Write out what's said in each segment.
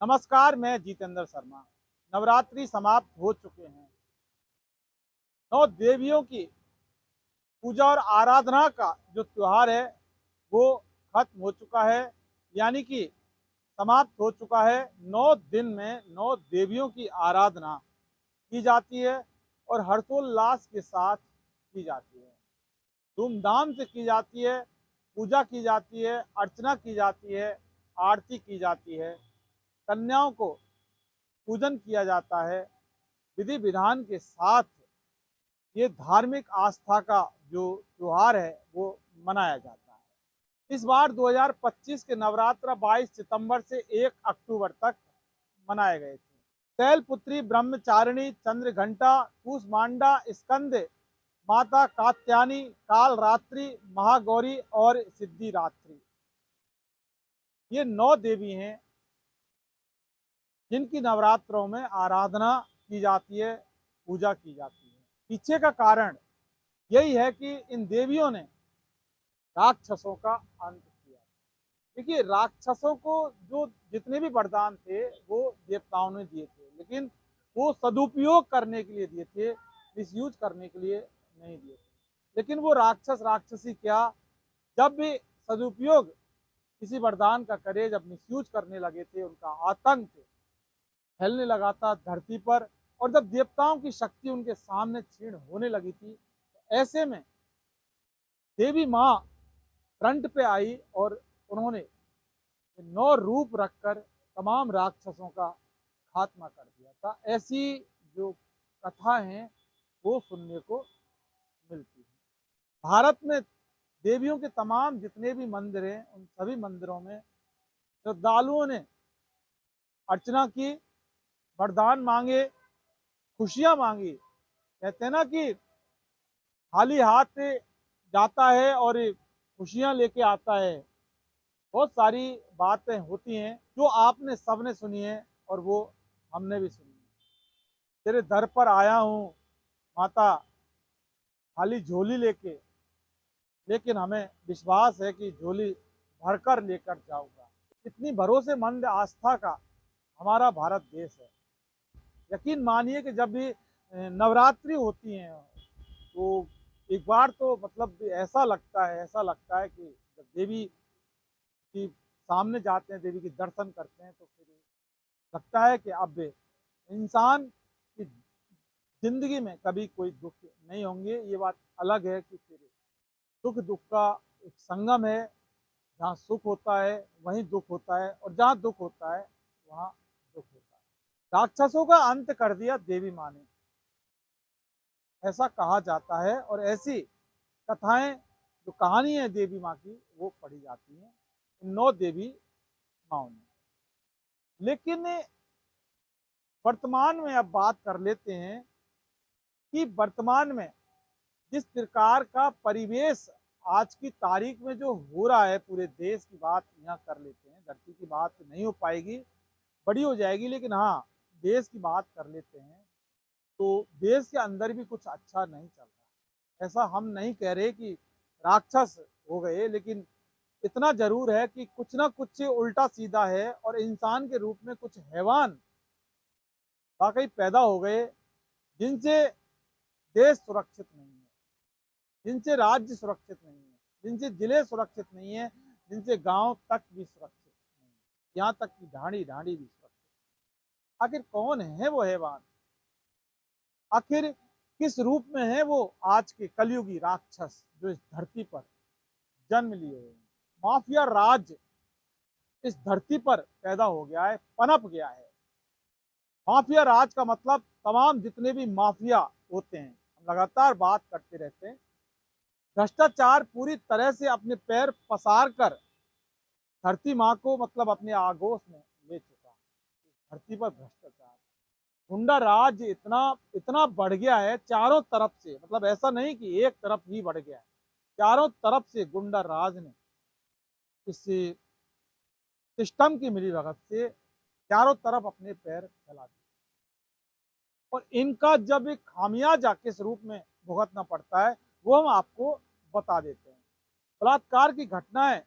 नमस्कार, मैं जितेंद्र शर्मा। नवरात्रि समाप्त हो चुके हैं। 9 देवियों की पूजा और आराधना का जो त्योहार है वो खत्म हो चुका है, यानी कि समाप्त हो चुका है। 9 दिन में 9 देवियों की आराधना की जाती है और हर्षोल्लास के साथ की जाती है, धूमधाम से की जाती है। पूजा की जाती है, अर्चना की जाती है, आरती की जाती है, कन्याओं को पूजन किया जाता है। विधि विधान के साथ ये धार्मिक आस्था का जो त्योहार है वो मनाया जाता है। इस बार 2025 के नवरात्र 22 सितंबर से 1 अक्टूबर तक मनाए गए थे। शैलपुत्री, ब्रह्मचारिणी, चंद्रघंटा, कूष्मांडा, स्कंद, माता कात्यायनी, काल रात्रि, महागौरी और सिद्धिरात्रि, ये 9 देवी हैं जिनकी नवरात्रों में आराधना की जाती है, पूजा की जाती है। पीछे का कारण यही है कि इन देवियों ने राक्षसों का अंत किया। देखिए, राक्षसों को जो जितने भी वरदान थे वो देवताओं ने दिए थे, लेकिन वो सदुपयोग करने के लिए दिए थे, मिसयूज करने के लिए नहीं दिए थे। लेकिन वो राक्षस राक्षसी क्या, जब भी सदुपयोग किसी वरदान का करे, जब मिसयूज करने लगे थे, उनका आतंक फैलने लगा था धरती पर। और जब देवताओं की शक्ति उनके सामने क्षीण होने लगी थी, तो ऐसे में देवी माँ फ्रंट पे आई और उन्होंने 9 रूप रखकर तमाम राक्षसों का खात्मा कर दिया था। ऐसी जो कथा है वो सुनने को मिलती है। भारत में देवियों के तमाम जितने भी मंदिर हैं, उन सभी मंदिरों में श्रद्धालुओं ने अर्चना की, वरदान मांगे, खुशियां मांगी। कहते हैं ना कि खाली हाथ जाता है और खुशियां लेके आता है। बहुत सारी बातें होती हैं जो आपने सबने सुनी है और वो हमने भी सुनी है। तेरे दर पर आया हूँ माता खाली झोली लेके, लेकिन हमें विश्वास है कि झोली भरकर लेकर जाऊंगा। इतनी भरोसेमंद आस्था का हमारा भारत देश है। यकीन मानिए कि जब भी नवरात्रि होती हैं तो एक बार तो मतलब ऐसा लगता है कि जब देवी की सामने जाते हैं, देवी के दर्शन करते हैं, तो फिर लगता है कि अब इंसान की जिंदगी में कभी कोई दुख नहीं होंगे। ये बात अलग है कि फिर सुख दुख का एक संगम है। जहाँ सुख होता है वहीं दुख होता है, और जहाँ दुख होता है वहाँ दुख होता है। राक्षसों का अंत कर दिया देवी माँ ने, ऐसा कहा जाता है। और ऐसी कथाएं, जो कहानी है देवी माँ की, वो पढ़ी जाती हैं इन 9 देवी माओ ने। लेकिन वर्तमान में अब बात कर लेते हैं कि वर्तमान में जिस प्रकार का परिवेश आज की तारीख में जो हो रहा है, पूरे देश की बात यहाँ कर लेते हैं। धरती की बात नहीं हो पाएगी, बड़ी हो जाएगी, लेकिन हाँ देश की बात कर लेते हैं। तो देश के अंदर भी कुछ अच्छा नहीं चल रहा। ऐसा हम नहीं कह रहे कि राक्षस हो गए, लेकिन इतना जरूर है कि कुछ ना कुछ उल्टा सीधा है, और इंसान के रूप में कुछ हैवान वाकई पैदा हो गए जिनसे देश सुरक्षित नहीं है, जिनसे राज्य सुरक्षित नहीं है, जिनसे जिले सुरक्षित नहीं है, जिनसे गांव तक भी सुरक्षित नहीं है, यहाँ तक कि ढांडी ढांडी भी सुरक्षित। आखिर कौन है वो हैवान? आखिर किस रूप में है वो आज के कलयुगी राक्षस जो इस धरती पर जन्म लिए हुए हैं? माफिया राज इस धरती पर पैदा हो गया है, पनप गया है। माफिया राज का मतलब तमाम जितने भी माफिया होते हैं, हम लगातार बात करते रहते हैं। भ्रष्टाचार पूरी तरह से अपने पैर पसार कर धरती माँ को मतलब अपने आगोश में ले चुका। धरती पर भ्रष्टाचार, गुंडा राज इतना इतना बढ़ गया है चारों तरफ से। मतलब ऐसा नहीं कि एक तरफ ही बढ़ गया है, चारों तरफ से गुंडा राज ने इस सिस्टम की मिलीभगत से चारों तरफ अपने पैर फैला दिए। और इनका जब एक खामियाजा किस रूप में भुगतना पड़ता है वो हम आपको बता देते हैं। बलात्कार की घटनाएं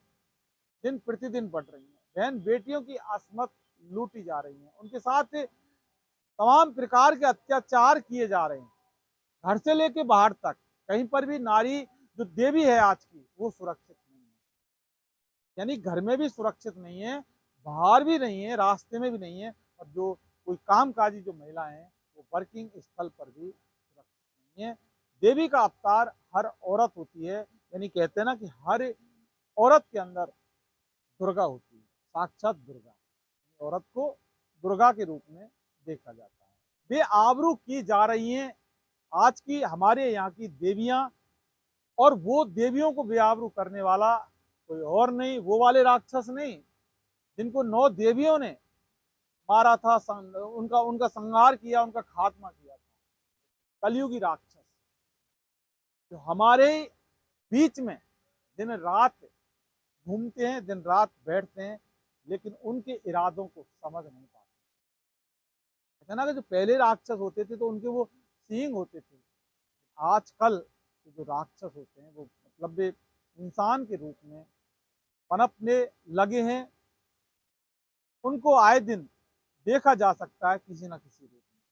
दिन प्रतिदिन बढ़ रही हैं। बहन बेटियों की असमत लूटी जा रही हैं, उनके साथ तमाम प्रकार के अत्याचार किए जा रहे हैं। घर से लेके बाहर तक कहीं पर भी नारी जो देवी है आज की, वो सुरक्षित नहीं है। यानी घर में भी सुरक्षित नहीं है, बाहर भी नहीं है, रास्ते में भी नहीं है, और जो कोई कामकाजी जो महिला हैं वो वर्किंग स्थल पर भी सुरक्षित नहीं है। देवी का अवतार हर औरत होती है, यानी कहते हैं ना कि हर औरत के अंदर दुर्गा होती है, साक्षात दुर्गा। औरत को दुर्गा के रूप में देखा जाता है। बेआबरू की जा रही हैं आज की हमारे यहाँ की देवियां, और वो देवियों को बेआबरू करने वाला कोई और नहीं, वो वाले राक्षस नहीं जिनको 9 देवियों ने मारा था, उनका उनका संहार किया, उनका खात्मा किया था। कलयुगी राक्षस जो हमारे बीच में दिन रात घूमते हैं, दिन रात बैठते हैं, लेकिन उनके इरादों को समझ नहीं पाते। कहते हैं ना कि जो पहले राक्षस होते थे तो उनके वो सींग होते थे, आजकल जो राक्षस होते हैं वो मतलब इंसान के रूप में पनपने लगे हैं। उनको आए दिन देखा जा सकता है किसी न किसी रूप में।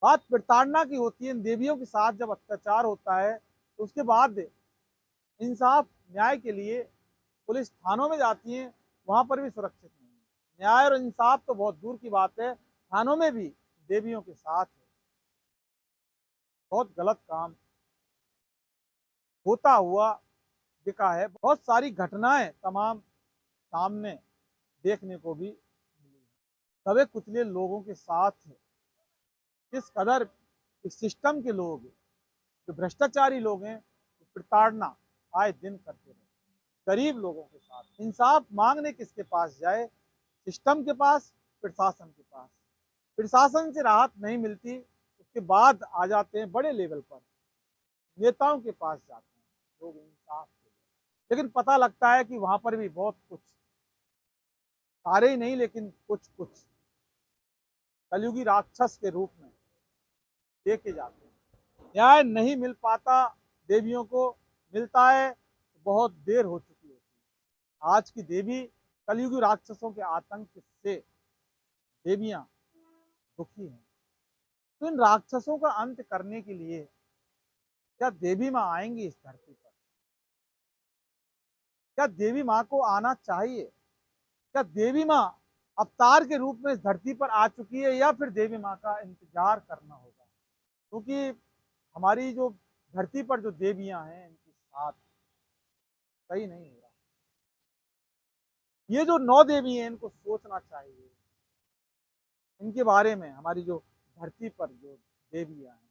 बात प्रताड़ना की होती है, इन देवियों के साथ जब अत्याचार होता है तो उसके बाद इंसाफ न्याय के लिए पुलिस थानों में जाती है, वहां पर भी सुरक्षित नहीं है। न्याय और इंसाफ तो बहुत दूर की बात है, थानों में भी देवियों के साथ है। बहुत गलत काम होता हुआ दिखा है। बहुत सारी घटनाएं तमाम सामने देखने को भी मिली। दबे कुचले लोगों के साथ किस कदर इस सिस्टम के लोग, जो भ्रष्टाचारी लोग हैं, प्रताड़ना आए दिन करते रहे गरीब लोगों के साथ। इंसाफ मांगने किसके पास जाए? सिस्टम के पास, प्रशासन के पास। प्रशासन से राहत नहीं मिलती, उसके बाद आ जाते हैं बड़े लेवल पर, नेताओं के पास जाते हैं लोग इंसाफ के लिए। लेकिन पता लगता है कि वहां पर भी बहुत कुछ, सारे ही नहीं लेकिन कुछ कुछ कलयुगी राक्षस के रूप में देखे जाते हैं। न्याय नहीं मिल पाता, देवियों को मिलता है तो बहुत देर हो चुकी होती है। आज की देवी कलयुगी राक्षसों के आतंक से देवियां दुखी हैं। तो इन राक्षसों का अंत करने के लिए क्या देवी माँ आएंगी इस धरती पर? क्या देवी माँ को आना चाहिए? क्या देवी माँ अवतार के रूप में इस धरती पर आ चुकी है, या फिर देवी माँ का इंतजार करना होगा? क्योंकि हमारी जो धरती पर जो देवियां हैं, इनके साथ सही नहीं हो रहा। ये जो 9 देवी हैं, इनको सोचना चाहिए। इनके बारे में हमारी जो धरती पर जो देवियां हैं,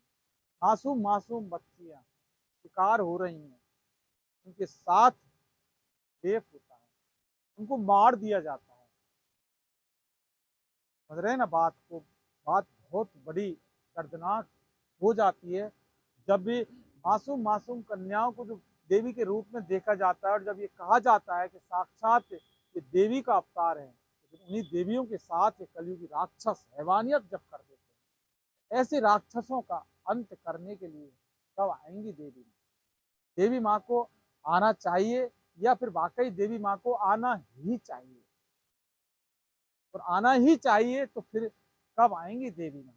मासूम मासूम बच्चियां शिकार हो रही हैं, उनके साथ रेप होता है, उनको मार दिया जाता है। समझ रहे हैं ना बात को? बात बहुत बड़ी दर्दनाक हो जाती है जब भी मासूम मासूम कन्याओं को जो देवी के रूप में देखा जाता है, और जब ये कहा जाता है कि साक्षात ये देवी का अवतार है, लेकिन उन्हीं देवियों के साथ ये कलयुगी राक्षस हैवानियत जब कर देते हैं। ऐसे राक्षसों का अंत करने के लिए कब आएंगी देवी माँ? देवी माँ को आना चाहिए, या फिर वाकई देवी माँ को आना ही चाहिए? और आना ही चाहिए तो फिर कब आएंगी देवी माँ?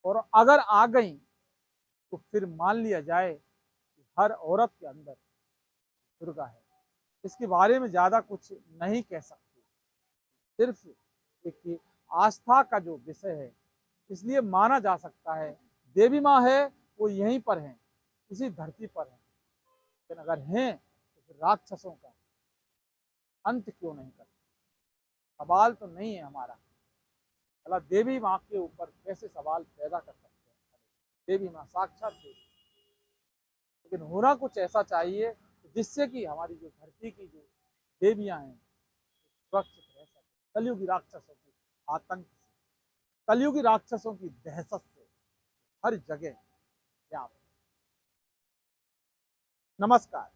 और अगर आ गई तो फिर मान लिया जाए कि हर औरत के अंदर दुर्गा है। इसके बारे में ज्यादा कुछ नहीं कह सकते, सिर्फ एक आस्था का जो विषय है, इसलिए माना जा सकता है देवी माँ है वो यहीं पर है, इसी धरती पर है। लेकिन अगर हैं तो फिर राक्षसों का अंत क्यों नहीं करते? सवाल तो नहीं है हमारा, भला देवी माँ के ऊपर कैसे सवाल पैदा कर सकते हैं? देवी माँ साक्षात देवी, लेकिन होना कुछ ऐसा चाहिए जिससे कि हमारी जो धरती की जो देवियां हैं सुरक्षित रह सके कलयुगी राक्षसों के आतंक से, कलयुगी राक्षसों की दहशत से हर जगह व्याप्त। नमस्कार।